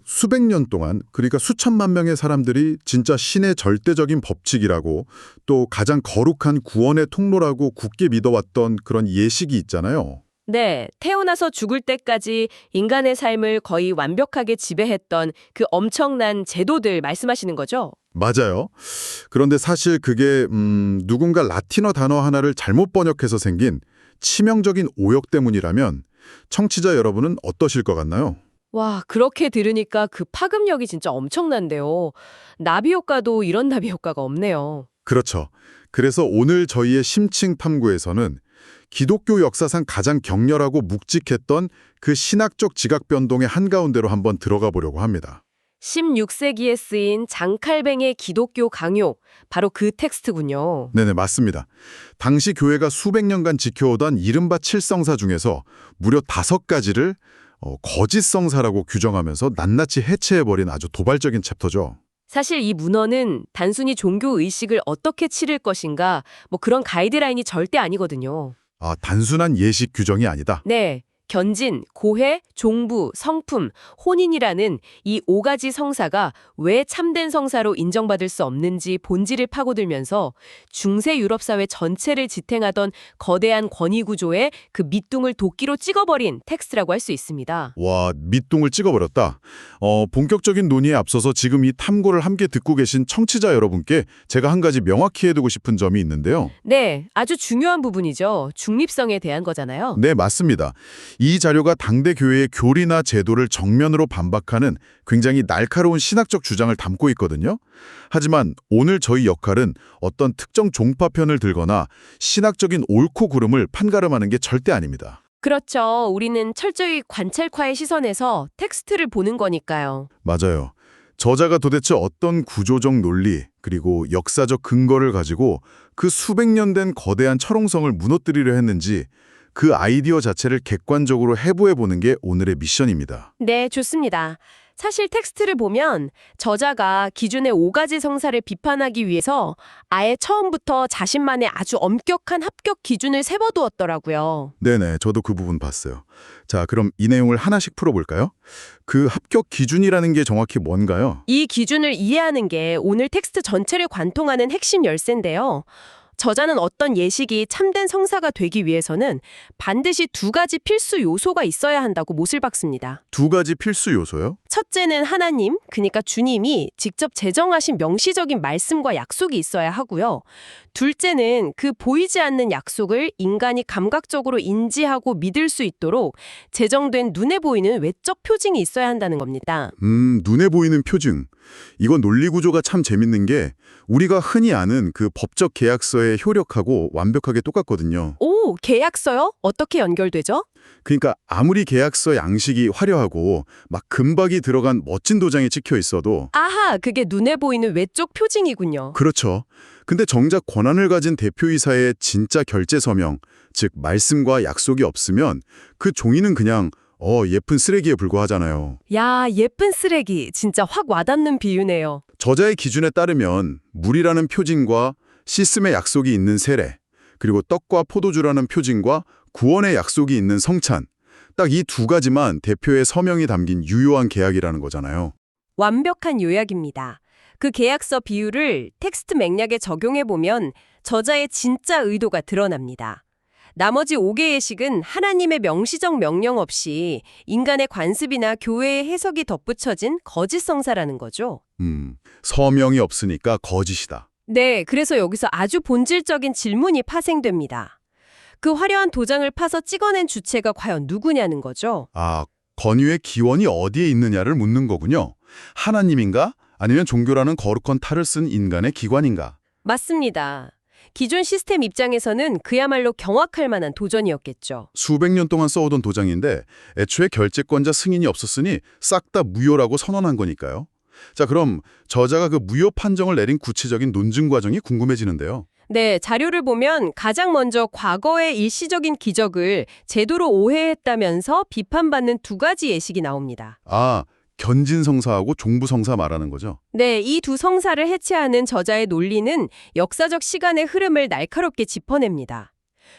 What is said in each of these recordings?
수백 년 동안, 그러니까 수천만 명의 사람들이 진짜 신의 절대적인 법칙이라고, 또 가장 거룩한 구원의 통로라고 굳게 믿어왔던 그런 예식이 있잖아요. 네, 태어나서 죽을 때까지 인간의 삶을 거의 완벽하게 지배했던 그 엄청난 제도들 말씀하시는 거죠? 맞아요. 그런데 사실 그게 누군가 라틴어 단어 하나를 잘못 번역해서 생긴 치명적인 오역 때문이라면 청취자 여러분은 어떠실 것 같나요? 와, 그렇게 들으니까 그 파급력이 진짜 엄청난데요. 나비 효과도 이런 나비 효과가 없네요. 그렇죠. 그래서 오늘 저희의 심층 탐구에서는 기독교 역사상 가장 격렬하고 묵직했던 그 신학적 지각 변동의 한가운데로 한번 들어가 보려고 합니다. 16세기에 쓰인 장칼뱅의 기독교 강요, 바로 그 텍스트군요. 네네, 맞습니다. 당시 교회가 수백 년간 지켜오던 이른바 칠성사 중에서 무려 5가지를 거짓성사라고 규정하면서 낱낱이 해체해버린 아주 도발적인 챕터죠. 사실 이 문헌은 단순히 종교 의식을 어떻게 치를 것인가, 그런 가이드라인이 절대 아니거든요. 단순한 예식 규정이 아니다. 네, 견진, 고해, 종부, 성품, 혼인이라는 이 5가지 성사가 왜 참된 성사로 인정받을 수 없는지 본질을 파고들면서 중세 유럽 사회 전체를 지탱하던 거대한 권위 구조에 그 밑둥을 도끼로 찍어버린 텍스트라고 할 수 있습니다. 와, 밑둥을 찍어버렸다. 본격적인 논의에 앞서서 지금 이 탐구를 함께 듣고 계신 청취자 여러분께 제가 한 가지 명확히 해두고 싶은 점이 있는데요. 네, 아주 중요한 부분이죠. 중립성에 대한 거잖아요. 네, 맞습니다. 이 자료가 당대 교회의 교리나 제도를 정면으로 반박하는 굉장히 날카로운 신학적 주장을 담고 있거든요. 하지만 오늘 저희 역할은 어떤 특정 종파편을 들거나 신학적인 옳고 그름을 판가름하는 게 절대 아닙니다. 그렇죠. 우리는 철저히 관찰과의 시선에서 텍스트를 보는 거니까요. 맞아요. 저자가 도대체 어떤 구조적 논리 그리고 역사적 근거를 가지고 그 수백 년 된 거대한 철옹성을 무너뜨리려 했는지 그 아이디어 자체를 객관적으로 해부해보는 게 오늘의 미션입니다. 네, 좋습니다. 사실 텍스트를 보면 저자가 기존의 5가지 성사를 비판하기 위해서 아예 처음부터 자신만의 아주 엄격한 합격 기준을 세워두었더라고요. 네네, 저도 그 부분 봤어요. 자, 그럼 이 내용을 하나씩 풀어볼까요? 그 합격 기준이라는 게 정확히 뭔가요? 이 기준을 이해하는 게 오늘 텍스트 전체를 관통하는 핵심 열쇠인데요. 저자는 어떤 예식이 참된 성사가 되기 위해서는 반드시 2가지 필수 요소가 있어야 한다고 못을 박습니다. 2가지 필수 요소요? 첫째는 하나님, 그러니까 주님이 직접 제정하신 명시적인 말씀과 약속이 있어야 하고요. 둘째는 그 보이지 않는 약속을 인간이 감각적으로 인지하고 믿을 수 있도록 제정된 눈에 보이는 외적 표징이 있어야 한다는 겁니다. 눈에 보이는 표징. 이건 논리 구조가 참 재밌는 게 우리가 흔히 아는 그 법적 계약서에 효력하고 완벽하게 똑같거든요. 오, 계약서요? 어떻게 연결되죠? 그러니까 아무리 계약서 양식이 화려하고 막 금박이 들어간 멋진 도장이 찍혀 있어도 아하, 그게 눈에 보이는 외적 표징이군요. 그렇죠. 근데 정작 권한을 가진 대표이사의 진짜 결제 서명, 즉 말씀과 약속이 없으면 그 종이는 그냥 예쁜 쓰레기에 불과하잖아요. 야, 예쁜 쓰레기. 진짜 확 와닿는 비유네요. 저자의 기준에 따르면 물이라는 표징과 씻음의 약속이 있는 세례, 그리고 떡과 포도주라는 표징과 구원의 약속이 있는 성찬, 딱 이 2가지만 대표의 서명이 담긴 유효한 계약이라는 거잖아요. 완벽한 요약입니다. 그 계약서 비유를 텍스트 맥락에 적용해보면 저자의 진짜 의도가 드러납니다. 나머지 5개의 예식은 하나님의 명시적 명령 없이 인간의 관습이나 교회의 해석이 덧붙여진 거짓성사라는 거죠. 서명이 없으니까 거짓이다. 네, 그래서 여기서 아주 본질적인 질문이 파생됩니다. 그 화려한 도장을 파서 찍어낸 주체가 과연 누구냐는 거죠. 권위의 기원이 어디에 있느냐를 묻는 거군요. 하나님인가? 아니면 종교라는 거룩한 탈을 쓴 인간의 기관인가? 맞습니다. 기존 시스템 입장에서는 그야말로 경악할 만한 도전이었겠죠. 수백 년 동안 써오던 도장인데 애초에 결재권자 승인이 없었으니 싹 다 무효라고 선언한 거니까요. 자, 그럼 저자가 그 무효 판정을 내린 구체적인 논증 과정이 궁금해지는데요. 네, 자료를 보면 가장 먼저 과거의 일시적인 기적을 제도로 오해했다면서 비판받는 2가지 예식이 나옵니다. 견진성사하고 종부성사 말하는 거죠? 네, 이 2 성사를 해체하는 저자의 논리는 역사적 시간의 흐름을 날카롭게 짚어냅니다.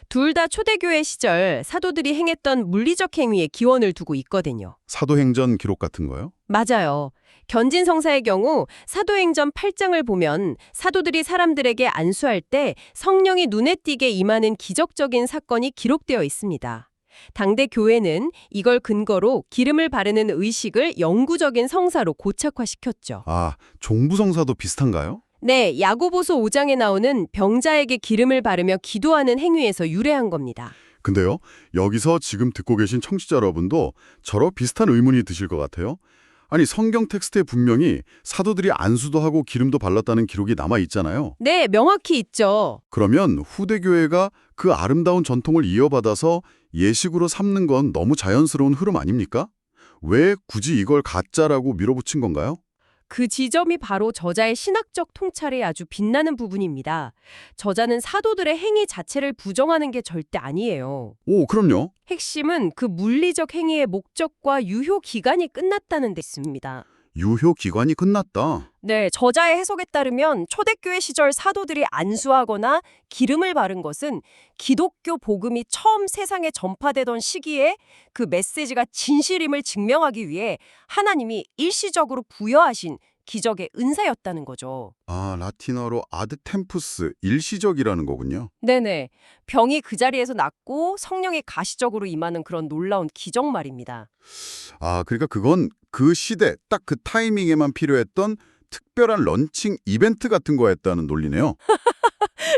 둘 다 초대교회 시절 사도들이 행했던 물리적 행위에 기원을 두고 있거든요. 사도행전 기록 같은 거요? 맞아요. 견진성사의 경우 사도행전 8장을 보면 사도들이 사람들에게 안수할 때 성령이 눈에 띄게 임하는 기적적인 사건이 기록되어 있습니다. 당대 교회는 이걸 근거로 기름을 바르는 의식을 영구적인 성사로 고착화시켰죠. 아, 종부성사도 비슷한가요? 네, 야고보서 5장에 나오는 병자에게 기름을 바르며 기도하는 행위에서 유래한 겁니다. 근데요, 여기서 지금 듣고 계신 청취자 여러분도 저런 비슷한 의문이 드실 것 같아요. 아니, 성경 텍스트에 분명히 사도들이 안수도 하고 기름도 발랐다는 기록이 남아 있잖아요. 네, 명확히 있죠. 그러면 후대 교회가 그 아름다운 전통을 이어받아서 예식으로 삼는 건 너무 자연스러운 흐름 아닙니까? 왜 굳이 이걸 가짜라고 밀어붙인 건가요? 그 지점이 바로 저자의 신학적 통찰에 아주 빛나는 부분입니다. 저자는 사도들의 행위 자체를 부정하는 게 절대 아니에요. 오, 그럼요. 핵심은 그 물리적 행위의 목적과 유효 기간이 끝났다는 데 있습니다. 유효 기관이 끝났다. 네, 저자의 해석에 따르면 초대교회 시절 사도들이 안수하거나 기름을 바른 것은 기독교 복음이 처음 세상에 전파되던 시기에 그 메시지가 진실임을 증명하기 위해 하나님이 일시적으로 부여하신 기적의 은사였다는 거죠. 아, 라틴어로 아드 템푸스, 일시적이라는 거군요. 네네. 병이 그 자리에서 낫고 성령이 가시적으로 임하는 그런 놀라운 기적 말입니다. 아, 그러니까 그건 그 시대, 딱 그 타이밍에만 필요했던 특별한 런칭 이벤트 같은 거였다는 논리네요.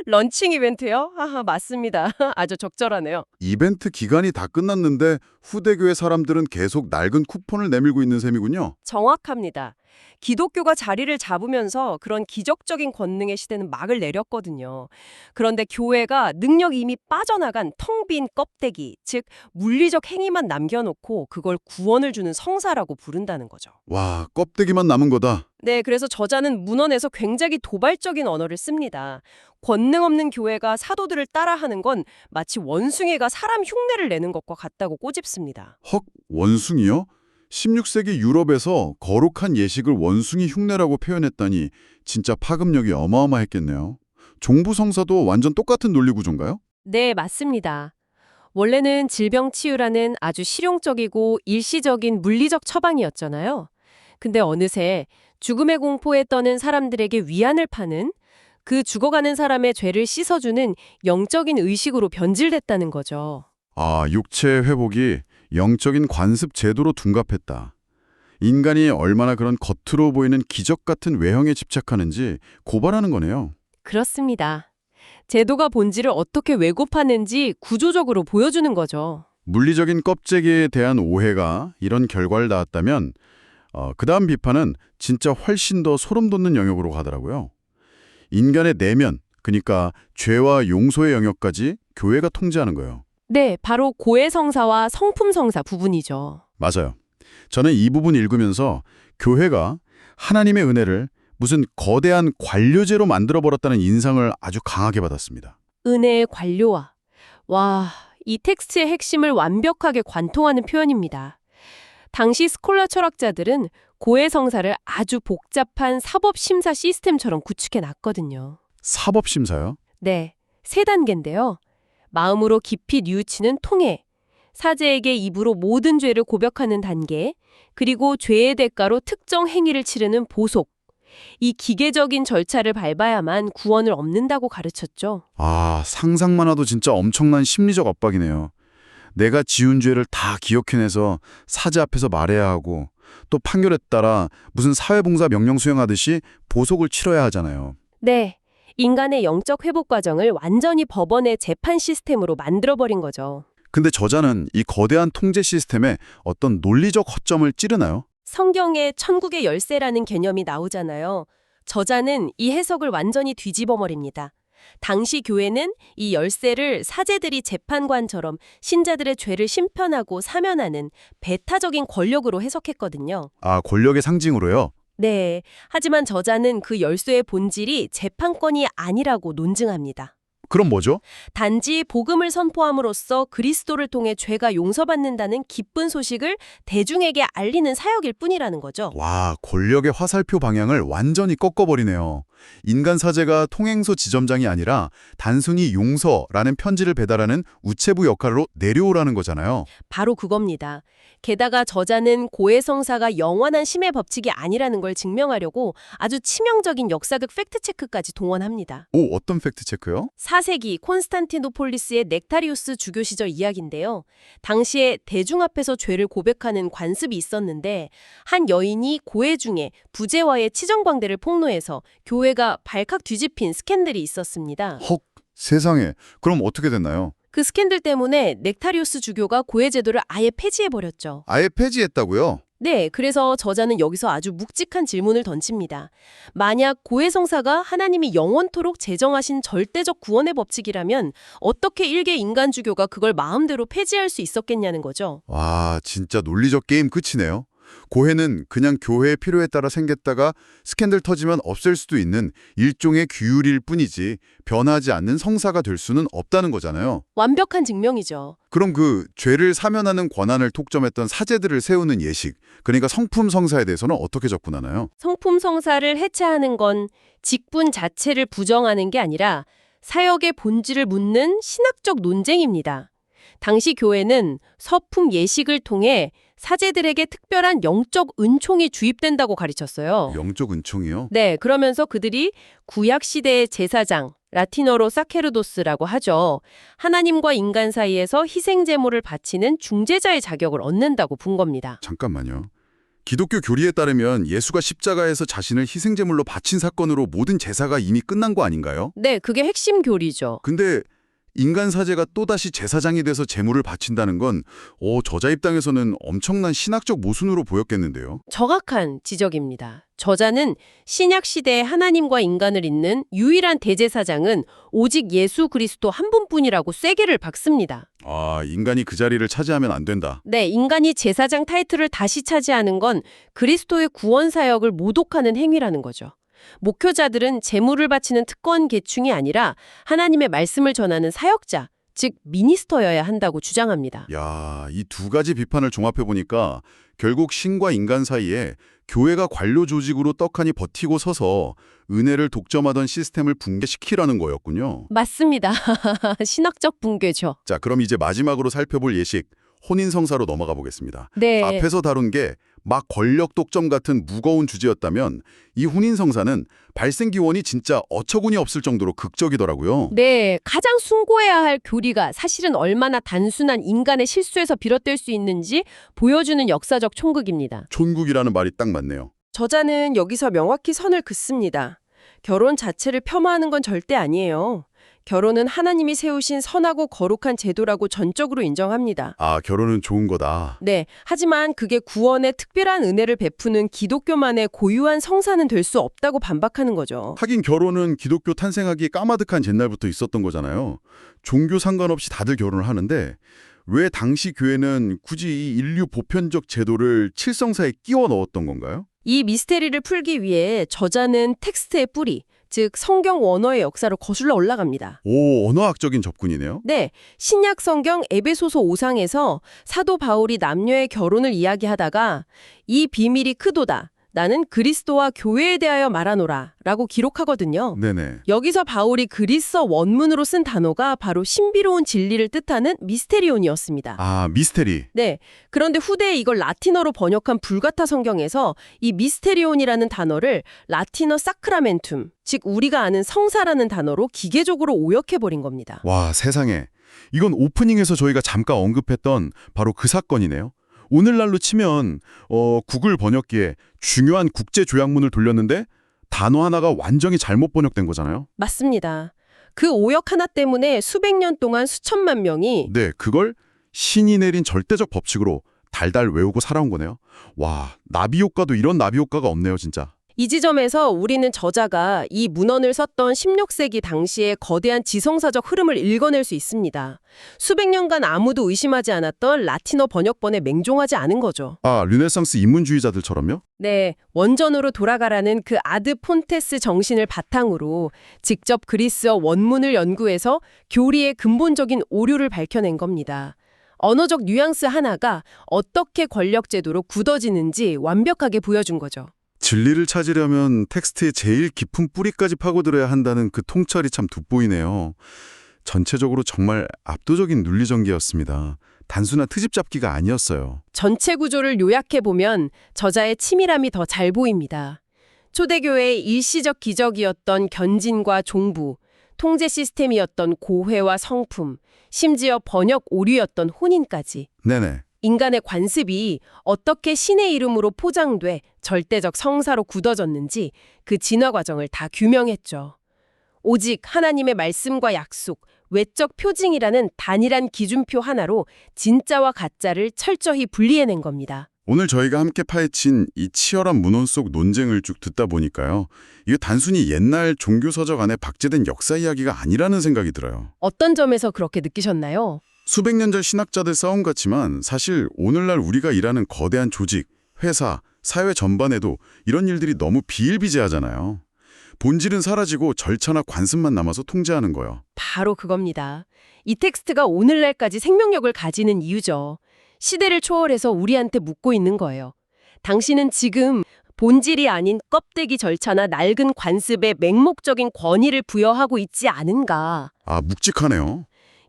런칭 이벤트요? 하하, 맞습니다. 아주 적절하네요. 이벤트 기간이 다 끝났는데 후대교회 사람들은 계속 낡은 쿠폰을 내밀고 있는 셈이군요. 정확합니다. 기독교가 자리를 잡으면서 그런 기적적인 권능의 시대는 막을 내렸거든요. 그런데 교회가 능력이 이미 빠져나간 텅 빈 껍데기, 즉 물리적 행위만 남겨놓고 그걸 구원을 주는 성사라고 부른다는 거죠. 와, 껍데기만 남은 거다. 네, 그래서 저자는 문헌에서 굉장히 도발적인 언어를 씁니다. 권능 없는 교회가 사도들을 따라하는 건 마치 원숭이가 사람 흉내를 내는 것과 같다고 꼬집습니다. 헉, 원숭이요? 16세기 유럽에서 거룩한 예식을 원숭이 흉내라고 표현했다니 진짜 파급력이 어마어마했겠네요. 종부성사도 완전 똑같은 논리 구조인가요? 네, 맞습니다. 원래는 질병 치유라는 아주 실용적이고 일시적인 물리적 처방이었잖아요. 근데 어느새 죽음의 공포에 떠는 사람들에게 위안을 파는 그 죽어가는 사람의 죄를 씻어주는 영적인 의식으로 변질됐다는 거죠. 아, 육체 회복이 영적인 관습 제도로 둔갑했다. 인간이 얼마나 그런 겉으로 보이는 기적 같은 외형에 집착하는지 고발하는 거네요. 그렇습니다. 제도가 본질을 어떻게 왜곡하는지 구조적으로 보여주는 거죠. 물리적인 껍데기에 대한 오해가 이런 결과를 낳았다면 그 다음 비판은 진짜 훨씬 더 소름 돋는 영역으로 가더라고요. 인간의 내면, 그러니까 죄와 용서의 영역까지 교회가 통제하는 거예요. 네, 바로 고해성사와 성품성사 부분이죠. 맞아요. 저는 이 부분 읽으면서 교회가 하나님의 은혜를 무슨 거대한 관료제로 만들어버렸다는 인상을 아주 강하게 받았습니다. 은혜의 관료와 와, 이 텍스트의 핵심을 완벽하게 관통하는 표현입니다. 당시 스콜라 철학자들은 고해성사를 아주 복잡한 사법심사 시스템처럼 구축해 놨거든요. 사법심사요? 네, 세 단계인데요. 마음으로 깊이 뉘우치는 통해, 사제에게 입으로 모든 죄를 고백하는 단계, 그리고 죄의 대가로 특정 행위를 치르는 보속. 이 기계적인 절차를 밟아야만 구원을 얻는다고 가르쳤죠. 아, 상상만 해도 진짜 엄청난 심리적 압박이네요. 내가 지은 죄를 다 기억해내서 사제 앞에서 말해야 하고 또 판결에 따라 무슨 사회봉사 명령 수행하듯이 보속을 치러야 하잖아요. 네, 인간의 영적 회복 과정을 완전히 법원의 재판 시스템으로 만들어버린 거죠. 근데 저자는 이 거대한 통제 시스템에 어떤 논리적 허점을 찌르나요? 성경에 천국의 열쇠라는 개념이 나오잖아요. 저자는 이 해석을 완전히 뒤집어버립니다. 당시 교회는 이 열쇠를 사제들이 재판관처럼 신자들의 죄를 심판하고 사면하는 배타적인 권력으로 해석했거든요. 아, 권력의 상징으로요? 네, 하지만 저자는 그 열쇠의 본질이 재판권이 아니라고 논증합니다. 그럼 뭐죠? 단지 복음을 선포함으로써 그리스도를 통해 죄가 용서받는다는 기쁜 소식을 대중에게 알리는 사역일 뿐이라는 거죠. 와, 권력의 화살표 방향을 완전히 꺾어버리네요. 인간 사제가 통행소 지점장이 아니라 단순히 용서라는 편지를 배달하는 우체부 역할로 내려오라는 거잖아요. 바로 그겁니다. 게다가 저자는 고해성사가 영원한 심의 법칙이 아니라는 걸 증명하려고 아주 치명적인 역사극 팩트체크까지 동원합니다. 오, 어떤 팩트체크요? 4세기 콘스탄티노폴리스의 넥타리우스 주교 시절 이야기인데요. 당시에 대중 앞에서 죄를 고백하는 관습이 있었는데 한 여인이 고해 중에 부제와의 치정광대를 폭로해서 교회가 발칵 뒤집힌 스캔들이 있었습니다. 헉, 세상에. 그럼 어떻게 됐나요? 그 스캔들 때문에 넥타리우스 주교가 고해 제도를 아예 폐지해버렸죠. 아예 폐지했다고요? 네, 그래서 저자는 여기서 아주 묵직한 질문을 던집니다. 만약 고해성사가 하나님이 영원토록 제정하신 절대적 구원의 법칙이라면 어떻게 일개 인간주교가 그걸 마음대로 폐지할 수 있었겠냐는 거죠. 와, 진짜 논리적 게임 끝이네요. 고해는 그냥 교회의 필요에 따라 생겼다가 스캔들 터지면 없앨 수도 있는 일종의 규율일 뿐이지 변하지 않는 성사가 될 수는 없다는 거잖아요. 완벽한 증명이죠. 그럼 그 죄를 사면하는 권한을 독점했던 사제들을 세우는 예식, 그러니까 성품 성사에 대해서는 어떻게 접근하나요? 성품 성사를 해체하는 건 직분 자체를 부정하는 게 아니라 사역의 본질을 묻는 신학적 논쟁입니다. 당시 교회는 서품 예식을 통해 사제들에게 특별한 영적 은총이 주입된다고 가르쳤어요. 영적 은총이요? 네, 그러면서 그들이 구약시대의 제사장, 라틴어로 사케르도스라고 하죠. 하나님과 인간 사이에서 희생제물을 바치는 중재자의 자격을 얻는다고 본 겁니다. 잠깐만요. 기독교 교리에 따르면 예수가 십자가에서 자신을 희생제물로 바친 사건으로 모든 제사가 이미 끝난 거 아닌가요? 네, 그게 핵심 교리죠. 근데 인간 사제가 또다시 제사장이 돼서 제물을 바친다는 건 저자 입장에서는 엄청난 신학적 모순으로 보였겠는데요. 정확한 지적입니다. 저자는 신약 시대에 하나님과 인간을 잇는 유일한 대제사장은 오직 예수 그리스도 한 분뿐이라고 쐐기를 박습니다. 아, 인간이 그 자리를 차지하면 안 된다. 네, 인간이 제사장 타이틀을 다시 차지하는 건 그리스도의 구원 사역을 모독하는 행위라는 거죠. 목회자들은 제물을 바치는 특권 계층이 아니라 하나님의 말씀을 전하는 사역자, 즉 미니스터여야 한다고 주장합니다. 야, 이 두 가지 비판을 종합해 보니까 결국 신과 인간 사이에 교회가 관료 조직으로 떡하니 버티고 서서 은혜를 독점하던 시스템을 붕괴시키라는 거였군요. 맞습니다. 신학적 붕괴죠. 자, 그럼 이제 마지막으로 살펴볼 예식, 혼인성사로 넘어가 보겠습니다. 네. 앞에서 다룬 게 막 권력 독점 같은 무거운 주제였다면 이 혼인성사는 발생 기원이 진짜 어처구니 없을 정도로 극적이더라고요. 네, 가장 숭고해야 할 교리가 사실은 얼마나 단순한 인간의 실수에서 비롯될 수 있는지 보여주는 역사적 촉극입니다. 촌국이라는 말이 딱 맞네요. 저자는 여기서 명확히 선을 긋습니다. 결혼 자체를 폄하하는 건 절대 아니에요. 결혼은 하나님이 세우신 선하고 거룩한 제도라고 전적으로 인정합니다. 아, 결혼은 좋은 거다. 네, 하지만 그게 구원의 특별한 은혜를 베푸는 기독교만의 고유한 성사는 될 수 없다고 반박하는 거죠. 하긴 결혼은 기독교 탄생하기 까마득한 옛날부터 있었던 거잖아요. 종교 상관없이 다들 결혼을 하는데 왜 당시 교회는 굳이 이 인류 보편적 제도를 칠성사에 끼워 넣었던 건가요? 이 미스테리를 풀기 위해 저자는 텍스트의 뿌리, 즉 성경 원어의 역사로 거슬러 올라갑니다. 오, 언어학적인 접근이네요. 네, 신약 성경 에베소서 5장에서 사도 바울이 남녀의 결혼을 이야기하다가 이 비밀이 크도다. 나는 그리스도와 교회에 대하여 말하노라 라고 기록하거든요. 네네. 여기서 바울이 그리스어 원문으로 쓴 단어가 바로 신비로운 진리를 뜻하는 미스테리온이었습니다. 아, 미스테리. 네, 그런데 후대에 이걸 라틴어로 번역한 불가타 성경에서 이 미스테리온이라는 단어를 라틴어 사크라멘툼, 즉 우리가 아는 성사라는 단어로 기계적으로 오역해버린 겁니다. 와, 세상에. 이건 오프닝에서 저희가 잠깐 언급했던 바로 그 사건이네요. 오늘날로 치면 구글 번역기에 중요한 국제 조약문을 돌렸는데 단어 하나가 완전히 잘못 번역된 거잖아요. 맞습니다. 그 오역 하나 때문에 수백 년 동안 수천만 명이 네, 그걸 신이 내린 절대적 법칙으로 달달 외우고 살아온 거네요. 와, 나비 효과도 이런 나비 효과가 없네요, 진짜. 이 지점에서 우리는 저자가 이 문헌을 썼던 16세기 당시의 거대한 지성사적 흐름을 읽어낼 수 있습니다. 수백 년간 아무도 의심하지 않았던 라틴어 번역본에 맹종하지 않은 거죠. 아, 르네상스 인문주의자들처럼요? 네, 원전으로 돌아가라는 그 아드 폰테스 정신을 바탕으로 직접 그리스어 원문을 연구해서 교리의 근본적인 오류를 밝혀낸 겁니다. 언어적 뉘앙스 하나가 어떻게 권력제도로 굳어지는지 완벽하게 보여준 거죠. 진리를 찾으려면 텍스트의 제일 깊은 뿌리까지 파고들어야 한다는 그 통찰이 참 돋보이네요. 전체적으로 정말 압도적인 논리전개였습니다. 단순한 트집 잡기가 아니었어요. 전체 구조를 요약해보면 저자의 치밀함이 더 잘 보입니다. 초대교회의 일시적 기적이었던 견진과 종부, 통제 시스템이었던 고회와 성품, 심지어 번역 오류였던 혼인까지. 네네. 인간의 관습이 어떻게 신의 이름으로 포장돼 절대적 성사로 굳어졌는지 그 진화 과정을 다 규명했죠. 오직 하나님의 말씀과 약속, 외적 표징이라는 단일한 기준표 하나로 진짜와 가짜를 철저히 분리해낸 겁니다. 오늘 저희가 함께 파헤친 이 치열한 문헌 속 논쟁을 쭉 듣다 보니까요. 이게 단순히 옛날 종교서적 안에 박제된 역사 이야기가 아니라는 생각이 들어요. 어떤 점에서 그렇게 느끼셨나요? 수백 년 전 신학자들 싸움 같지만 사실 오늘날 우리가 일하는 거대한 조직, 회사, 사회 전반에도 이런 일들이 너무 비일비재하잖아요. 본질은 사라지고 절차나 관습만 남아서 통제하는 거요. 바로 그겁니다. 이 텍스트가 오늘날까지 생명력을 가지는 이유죠. 시대를 초월해서 우리한테 묻고 있는 거예요. 당신은 지금 본질이 아닌 껍데기 절차나 낡은 관습에 맹목적인 권위를 부여하고 있지 않은가. 아, 묵직하네요.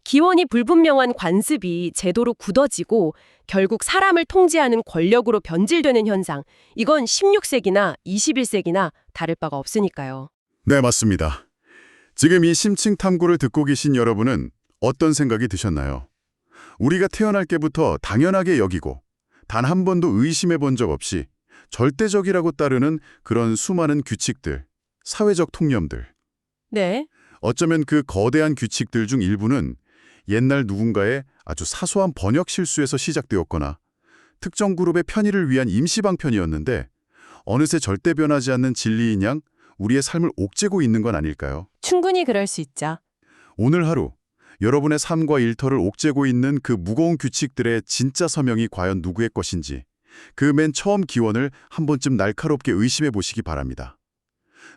기원이 불분명한 관습이 제도로 굳어지고 결국 사람을 통제하는 권력으로 변질되는 현상. 이건 16세기나 21세기나 다를 바가 없으니까요. 네, 맞습니다. 지금 이 심층 탐구를 듣고 계신 여러분은 어떤 생각이 드셨나요? 우리가 태어날 때부터 당연하게 여기고 단 한 번도 의심해 본 적 없이 절대적이라고 따르는 그런 수많은 규칙들, 사회적 통념들. 네. 어쩌면 그 거대한 규칙들 중 일부는 옛날 누군가의 아주 사소한 번역 실수에서 시작되었거나 특정 그룹의 편의를 위한 임시방편이었는데 어느새 절대 변하지 않는 진리인 양 우리의 삶을 옥죄고 있는 건 아닐까요? 충분히 그럴 수 있죠. 오늘 하루 여러분의 삶과 일터를 옥죄고 있는 그 무거운 규칙들의 진짜 서명이 과연 누구의 것인지 그 맨 처음 기원을 한 번쯤 날카롭게 의심해 보시기 바랍니다.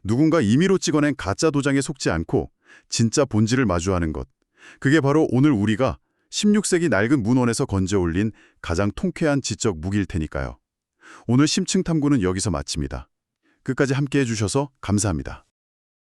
누군가 임의로 찍어낸 가짜 도장에 속지 않고 진짜 본질을 마주하는 것. 그게 바로 오늘 우리가 16세기 낡은 문헌에서 건져 올린 가장 통쾌한 지적 무기일 테니까요. 오늘 심층 탐구는 여기서 마칩니다. 끝까지 함께해 주셔서 감사합니다.